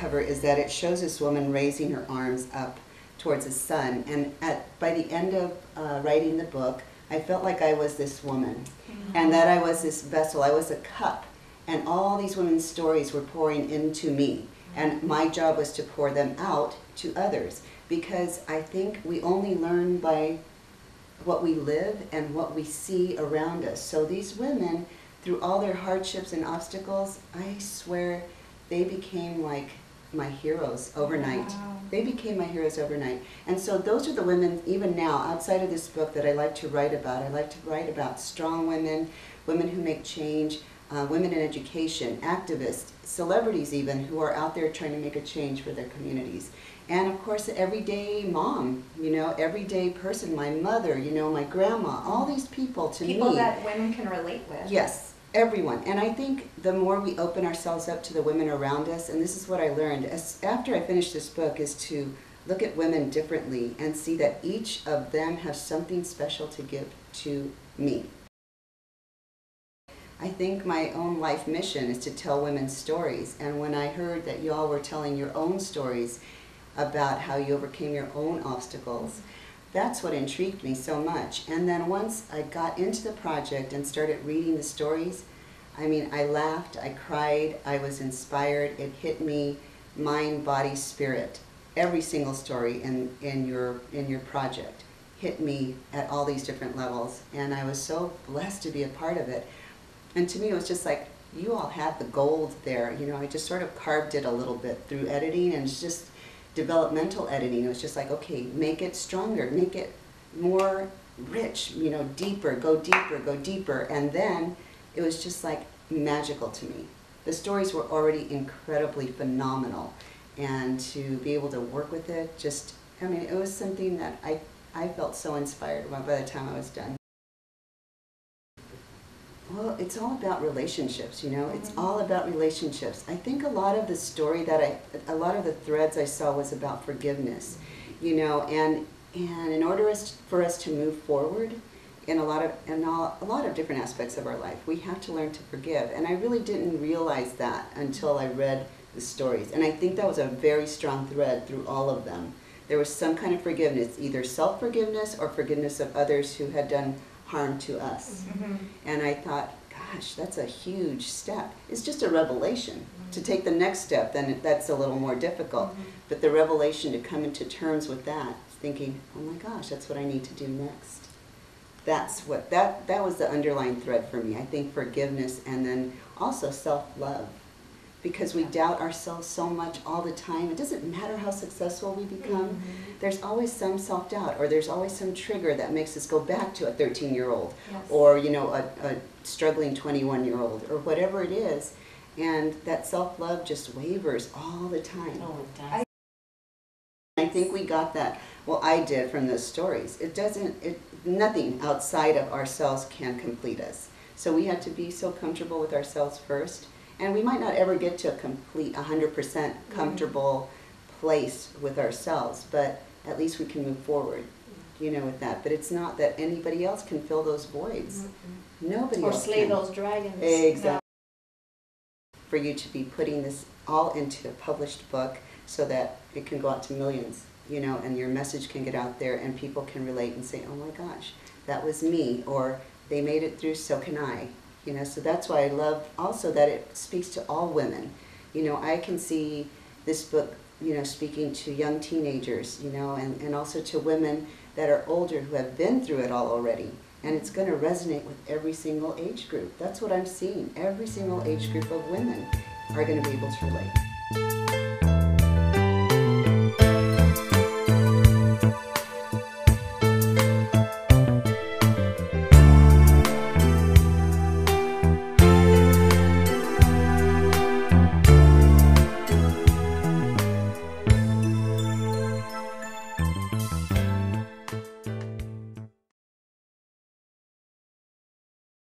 cover is that it shows this woman raising her arms up towards the sun. And by the end of writing the book, I felt like I was this woman, and that I was this vessel. I was a cup, and all these women's stories were pouring into me. And my job was to pour them out to others, because I think we only learn by what we live and what we see around us. So these women, through all their hardships and obstacles, I swear they became like my heroes overnight. Wow. They became my heroes overnight. And so those are the women, even now, outside of this book, that I like to write about. I like to write about strong women, women who make change, women in education, activists, celebrities even, who are out there trying to make a change for their communities. And of course, the everyday mom, you know, everyday person, my mother, you know, my grandma, all these people to me. People that women can relate with. Yes, everyone. And I think the more we open ourselves up to the women around us, and this is what I learned after I finished this book, is to look at women differently and see that each of them has something special to give to me. I think my own life mission is to tell women's stories, and when I heard that you all were telling your own stories about how you overcame your own obstacles, that's what intrigued me so much. And then once I got into the project and started reading the stories, I mean, I laughed, I cried, I was inspired. It hit me, mind, body, spirit. Every single story in your project hit me at all these different levels, and I was so blessed to be a part of it. And to me, it was just like, you all had the gold there. You know, I just sort of carved it a little bit through editing, and it's just developmental editing. It was just like, okay, make it stronger, make it more rich, you know, deeper, go deeper, go deeper. And then it was just like magical to me. The stories were already incredibly phenomenal, and to be able to work with it, just, I mean, it was something that I felt so inspired by the time I was done. Well, it's all about relationships, you know, it's all about relationships. I think a lot of the story a lot of the threads I saw was about forgiveness, you know, and in order for us to move forward in a lot of different aspects of our life, we have to learn to forgive. And I really didn't realize that until I read the stories. And I think that was a very strong thread through all of them. There was some kind of forgiveness, either self-forgiveness or forgiveness of others who had done harm to us. And I thought, gosh, that's a huge step. It's just a revelation. To take the next step, then that's a little more difficult. But the revelation to come into terms with that, thinking, oh my gosh, that's what I need to do next. That's what, that was the underlying thread for me. I think forgiveness, and then also self-love. Because we doubt ourselves so much all the time. It doesn't matter how successful we become. There's always some self-doubt, or there's always some trigger that makes us go back to a 13-year-old, or, you know, a struggling 21-year-old, or whatever it is. And that self-love just wavers all the time. Oh, it does. I think we got that. Well, I did from those stories. Nothing outside of ourselves can complete us. So we had to be so comfortable with ourselves first. And we might not ever get to a complete 100% comfortable place with ourselves, but at least we can move forward, you know, with that. But it's not that anybody else can fill those voids. Nobody else can. Or slay those dragons. Exactly. For you to be putting this all into a published book so that it can go out to millions, you know, and your message can get out there and people can relate and say, oh my gosh, that was me, or they made it through, so can I. You know, so that's why I love also that it speaks to all women. You know, I can see this book, you know, speaking to young teenagers, you know, and also to women that are older who have been through it all already. And it's going to resonate with every single age group. That's what I'm seeing. Every single age group of women are going to be able to relate.